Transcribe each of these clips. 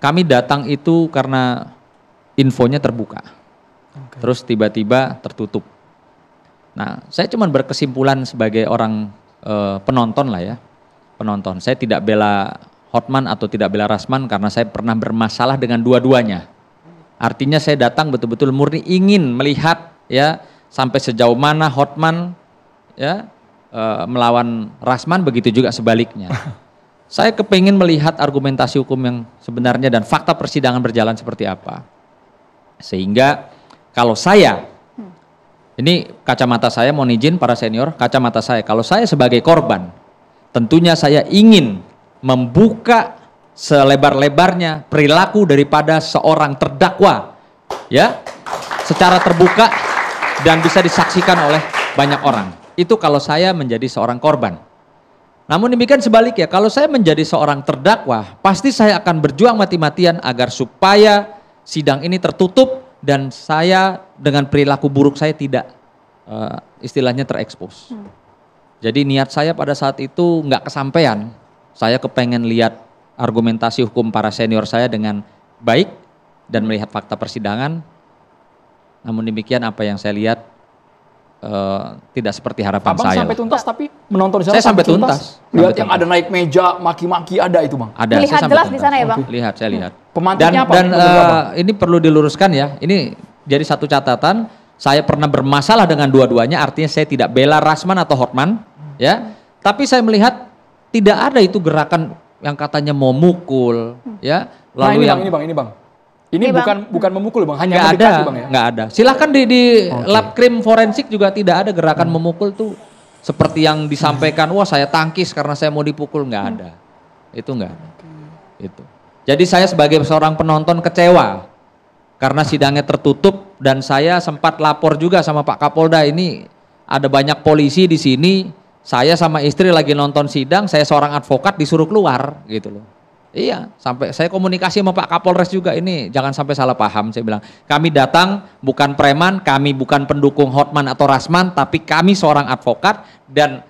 kami datang itu karena infonya terbuka. Terus tiba-tiba tertutup. Nah, saya cuma berkesimpulan sebagai orang penonton lah ya. Penonton. Saya tidak bela Hotman atau tidak bela Rasman karena saya pernah bermasalah dengan dua-duanya. Artinya saya datang betul-betul murni ingin melihat ya sampai sejauh mana Hotman ya melawan Rasman, begitu juga sebaliknya. Saya kepingin melihat argumentasi hukum yang sebenarnya dan fakta persidangan berjalan seperti apa. Sehingga kalau saya, ini kacamata saya, mohon izin para senior, kacamata saya, kalau saya sebagai korban, tentunya saya ingin membuka selebar-lebarnya perilaku daripada seorang terdakwa, ya, secara terbuka dan bisa disaksikan oleh banyak orang. Itu kalau saya menjadi seorang korban. Namun demikian sebaliknya, kalau saya menjadi seorang terdakwa, pasti saya akan berjuang mati-matian agar supaya sidang ini tertutup dan saya dengan perilaku buruk saya tidak istilahnya terekspos. Jadi niat saya pada saat itu nggak kesampaian. Saya kepengen lihat argumentasi hukum para senior saya dengan baik dan melihat fakta persidangan. Namun demikian apa yang saya lihat tidak seperti harapan Abang saya. Sampai tuntas tapi menonton di sana. Saya sampai tuntas. Lihat yang ada naik meja, maki-maki ada itu Bang. Ada. Lihat jelas di sana ya Bang. Lihat, saya lihat. Pemantiknya apa? Dan ini perlu diluruskan ya. Ini jadi satu catatan. Saya pernah bermasalah dengan dua-duanya. Artinya saya tidak bela Rasman atau Hotman, ya. Tapi saya melihat tidak ada itu gerakan yang katanya mau mukul, ya. Lalu nah, ini bang. Ini bukan memukul Bang, hanya nggak mendekati ada, Bang ya. Nggak ada. Silahkan di lab krim forensik juga tidak ada gerakan memukul tuh seperti yang disampaikan. Wah saya tangkis karena saya mau dipukul, nggak ada. Itu nggak ada. Itu. Jadi saya sebagai seorang penonton kecewa karena sidangnya tertutup dan saya sempat lapor juga sama Pak Kapolda, ini ada banyak polisi di sini. Saya sama istri lagi nonton sidang, saya seorang advokat disuruh keluar gitu loh. Iya, sampai saya komunikasi sama Pak Kapolres juga, ini jangan sampai salah paham. Saya bilang, kami datang bukan preman, kami bukan pendukung Hotman atau Rasman, tapi kami seorang advokat dan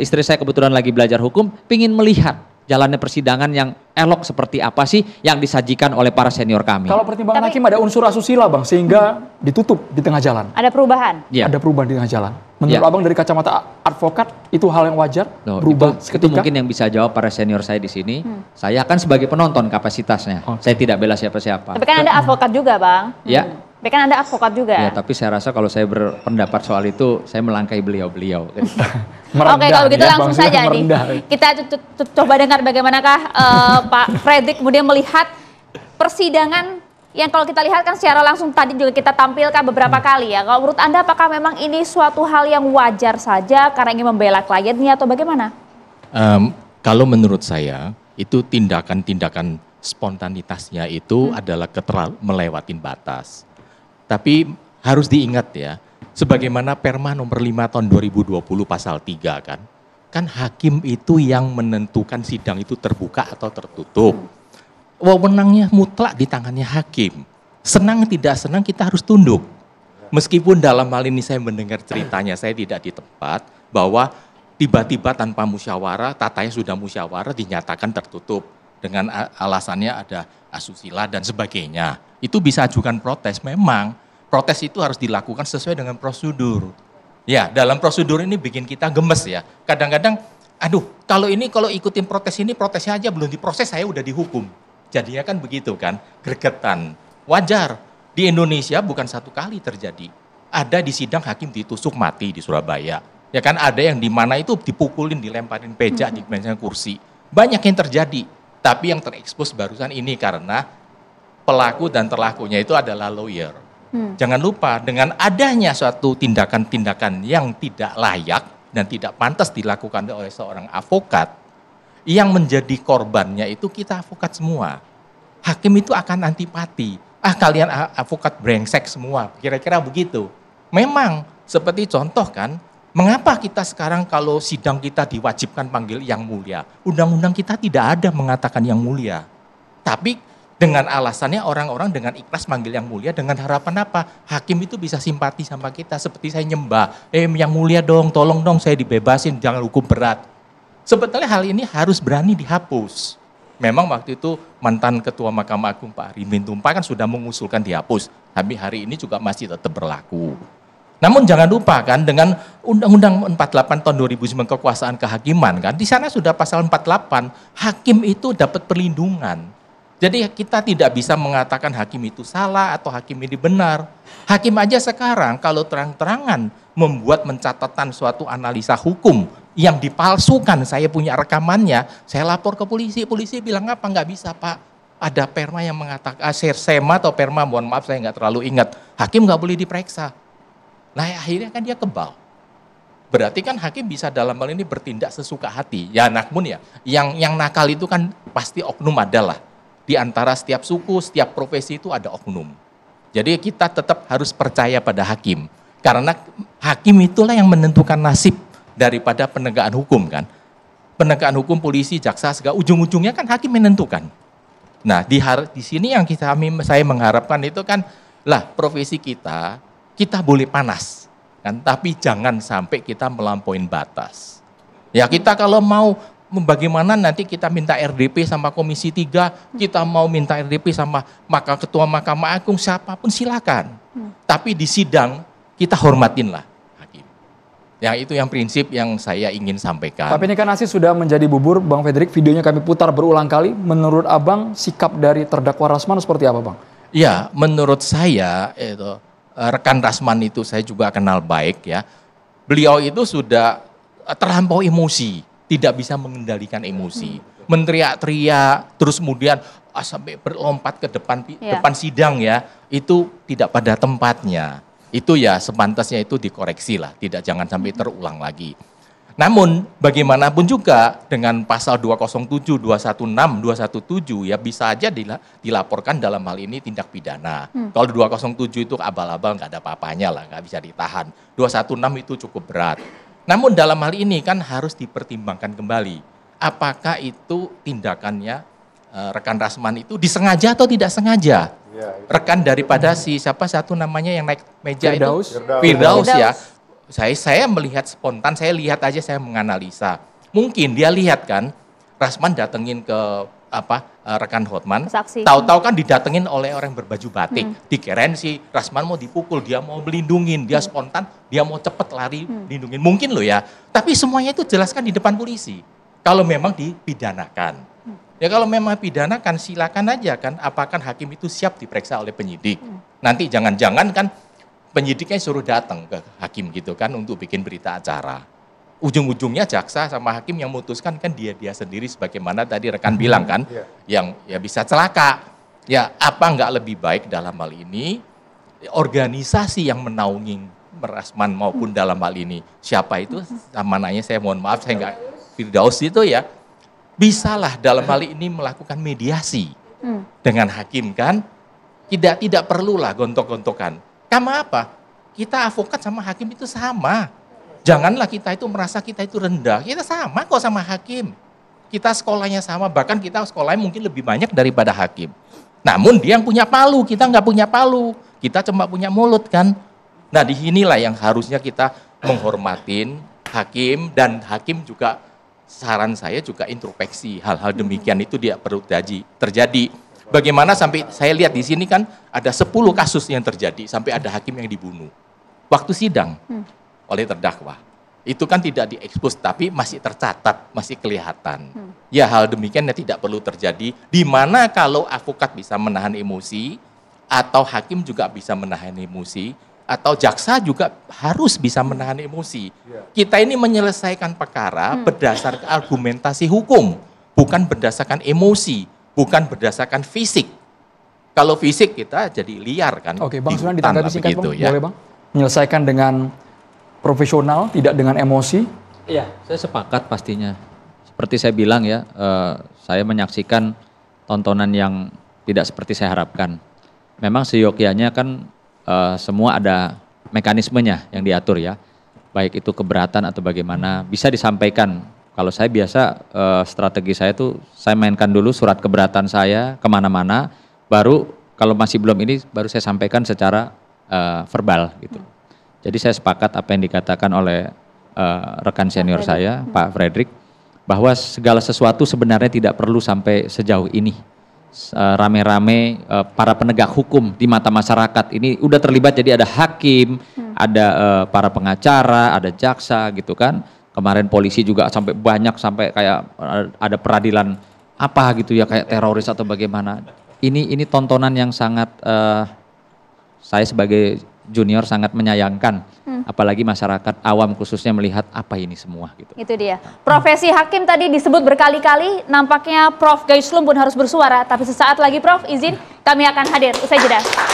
istri saya kebetulan lagi belajar hukum, pingin melihat jalannya persidangan yang elok seperti apa sih yang disajikan oleh para senior kami. Kalau pertimbangan hakim ada unsur asusila Bang, sehingga ditutup di tengah jalan. Ada perubahan? Ya. Ada perubahan di tengah jalan. Menurut Abang dari kacamata advokat, itu hal yang wajar? Loh, berubah itu seketika? mungkin yang bisa jawab para senior saya di sini. Saya akan sebagai penonton kapasitasnya. Saya tidak bela siapa-siapa. Tapi kan Anda advokat juga Bang. Ya. Tapi kan Anda advokat juga. Ya, tapi saya rasa kalau saya berpendapat soal itu, saya melangkahi beliau-beliau. Oke, kalau gitu langsung saja nih. Kita coba dengar bagaimanakah Pak Fredrik kemudian melihat persidangan yang kalau kita lihat kan secara langsung tadi juga kita tampilkan beberapa kali ya. Kalau menurut Anda apakah memang ini suatu hal yang wajar saja karena ingin membela kliennya atau bagaimana? Kalau menurut saya itu tindakan-tindakan spontanitasnya itu adalah melewatin batas. Tapi harus diingat ya, sebagaimana Perma nomor 5 tahun 2020 pasal 3 kan hakim itu yang menentukan sidang itu terbuka atau tertutup. Wewenangnya mutlak di tangannya hakim. Senang tidak senang kita harus tunduk. Meskipun dalam hal ini saya mendengar ceritanya, saya tidak di tempat, bahwa tiba-tiba tanpa musyawarah, tatanya sudah musyawarah dinyatakan tertutup. Dengan alasannya ada asusila dan sebagainya. Itu bisa ajukan protes, memang protes itu harus dilakukan sesuai dengan prosedur. Ya, dalam prosedur ini bikin kita gemes ya. Kadang-kadang, kalau ikutin protes ini, protesnya aja belum diproses, saya udah dihukum. Jadinya kan begitu kan, gregetan. Wajar, di Indonesia bukan satu kali terjadi. Ada di sidang hakim ditusuk mati di Surabaya. Ya kan, ada yang di mana itu dipukulin, dilemparin pejak, di kursi. Banyak yang terjadi, tapi yang terekspos barusan ini karena pelaku dan terlakunya itu adalah lawyer. Jangan lupa dengan adanya suatu tindakan-tindakan yang tidak layak dan tidak pantas dilakukan oleh seorang advokat, yang menjadi korbannya itu kita advokat semua. Hakim itu akan antipati. Kalian advokat brengsek semua, kira-kira begitu. Memang seperti contoh kan, mengapa kita sekarang kalau sidang kita diwajibkan panggil yang mulia? Undang-undang kita tidak ada mengatakan yang mulia. Tapi dengan alasannya orang-orang dengan ikhlas manggil yang mulia dengan harapan apa? Hakim itu bisa simpati sama kita seperti saya nyembah. Yang mulia dong, tolong dong saya dibebasin, jangan hukum berat. Sebetulnya hal ini harus berani dihapus. Memang waktu itu mantan Ketua Mahkamah Agung Pak Rimin Tumpah kan sudah mengusulkan dihapus, tapi hari ini juga masih tetap berlaku. Namun jangan lupa kan dengan Undang-Undang 48 tahun 2009 kekuasaan kehakiman kan, di sana sudah pasal 48, hakim itu dapat perlindungan. Jadi kita tidak bisa mengatakan hakim itu salah atau hakim ini benar. Hakim aja sekarang kalau terang-terangan membuat mencatatan suatu analisa hukum yang dipalsukan, saya punya rekamannya, saya lapor ke polisi, polisi bilang apa? Nggak bisa Pak, ada perma yang mengatakan, sema atau perma, mohon maaf saya nggak terlalu ingat, hakim nggak boleh diperiksa. Nah akhirnya kan dia kebal. Berarti kan hakim bisa dalam hal ini bertindak sesuka hati. Ya namun ya, yang nakal itu kan pasti oknum adalah. Di antara setiap suku, setiap profesi itu ada oknum. Jadi kita tetap harus percaya pada hakim. Karena hakim itulah yang menentukan nasib daripada penegakan hukum kan. Penegakan hukum, polisi, jaksa, segala ujung-ujungnya kan hakim menentukan. Nah di sini yang saya mengharapkan itu kan lah profesi kita boleh panas kan, tapi jangan sampai kita melampaui batas. Ya kita kalau mau bagaimana nanti kita minta RDP sama Komisi 3, kita mau minta RDP sama Ketua Mahkamah Agung, siapapun silakan. Tapi di sidang kita hormatinlah hakim. Ya itu yang prinsip yang saya ingin sampaikan. Tapi ini kan nasi sudah menjadi bubur, Bang Fredrik. Videonya kami putar berulang kali. Menurut Abang, sikap dari terdakwa Rasman seperti apa, Bang? Ya, menurut saya itu rekan Rasman itu saya juga kenal baik ya. Beliau itu sudah terlampau emosi, tidak bisa mengendalikan emosi. Menteriak-teriak, terus kemudian sampai berlompat ke depan sidang ya, itu tidak pada tempatnya. Itu ya sepantasnya itu dikoreksi lah, jangan sampai terulang lagi. Namun bagaimanapun juga dengan pasal 207, 216, 217 ya bisa aja dilaporkan dalam hal ini tindak pidana. Kalau 207 itu abal-abal nggak ada apa-apanya lah, nggak bisa ditahan. 216 itu cukup berat. Namun dalam hal ini kan harus dipertimbangkan kembali. Apakah itu tindakannya rekan Rasman itu disengaja atau tidak sengaja? Rekan daripada siapa satu namanya yang naik meja Firdaus. itu Firdaus ya. Saya melihat spontan, saya lihat aja, saya menganalisa. Mungkin dia lihat kan Rasman datengin ke rekan Hotman, tahu-tahu kan didatengin oleh orang berbaju batik. Dikirain si Rasman mau dipukul, dia mau melindungin, dia spontan, dia mau cepet lari lindungin. Mungkin loh ya. Tapi semuanya itu jelaskan di depan polisi. Kalau memang dipidanakan. Ya kalau memang pidanakan silakan aja kan, apakah hakim itu siap diperiksa oleh penyidik. Nanti jangan-jangan kan penyidiknya suruh datang ke hakim gitu kan untuk bikin berita acara. Ujung-ujungnya jaksa sama hakim yang memutuskan kan dia sendiri sebagaimana tadi rekan bilang kan, yang ya bisa celaka. Ya apa nggak lebih baik dalam hal ini organisasi yang menaungi Rasman maupun dalam hal ini siapa itu namanya, saya mohon maaf saya nggak Firdaus itu ya, bisalah dalam hal ini melakukan mediasi dengan hakim kan, tidak perlulah gontok-gontokan. Karena apa? Kita avokat sama hakim itu sama. Janganlah kita itu merasa kita itu rendah. Kita sama kok sama hakim. Kita sekolahnya sama, bahkan kita sekolahnya mungkin lebih banyak daripada hakim. Namun dia yang punya palu, kita nggak punya palu. Kita cuma punya mulut kan. Nah di sinilah yang harusnya kita menghormatin hakim, dan hakim juga saran saya juga introspeksi. Hal-hal demikian itu tidak perlu terjadi. Bagaimana sampai saya lihat di sini kan ada 10 kasus yang terjadi sampai ada hakim yang dibunuh waktu sidang oleh terdakwa. Itu kan tidak diekspos tapi masih tercatat, masih kelihatan. Ya hal demikian tidak perlu terjadi, di mana kalau avokat bisa menahan emosi, atau hakim juga bisa menahan emosi, atau jaksa juga harus bisa menahan emosi. Kita ini menyelesaikan perkara berdasarkan argumentasi hukum, bukan berdasarkan emosi, bukan berdasarkan fisik. Kalau fisik kita jadi liar kan. Oke, Bang Sunan ditanggapi singkat Bang, ya. boleh Bang? Menyelesaikan dengan profesional, tidak dengan emosi. Iya, saya sepakat pastinya. Seperti saya bilang ya, saya menyaksikan tontonan yang tidak seperti saya harapkan. Memang seyogyanya kan semua ada mekanismenya yang diatur ya. Baik itu keberatan atau bagaimana, bisa disampaikan. Kalau saya biasa strategi saya tuh saya mainkan dulu surat keberatan saya kemana-mana, baru kalau masih belum ini baru saya sampaikan secara verbal gitu. Jadi saya sepakat apa yang dikatakan oleh rekan senior saya, Pak Fredrik. bahwa segala sesuatu sebenarnya tidak perlu sampai sejauh ini. Rame-rame para penegak hukum di mata masyarakat ini udah terlibat, jadi ada hakim, ada para pengacara, ada jaksa gitu kan. Kemarin polisi juga sampai banyak, sampai kayak ada peradilan apa gitu ya, kayak teroris atau bagaimana. Ini tontonan yang sangat saya sebagai junior sangat menyayangkan, apalagi masyarakat awam khususnya melihat apa ini semua gitu. Itu dia. Profesi hakim tadi disebut berkali-kali, nampaknya Prof Gayus Lumbun harus bersuara, tapi sesaat lagi Prof izin kami akan hadir usai jeda.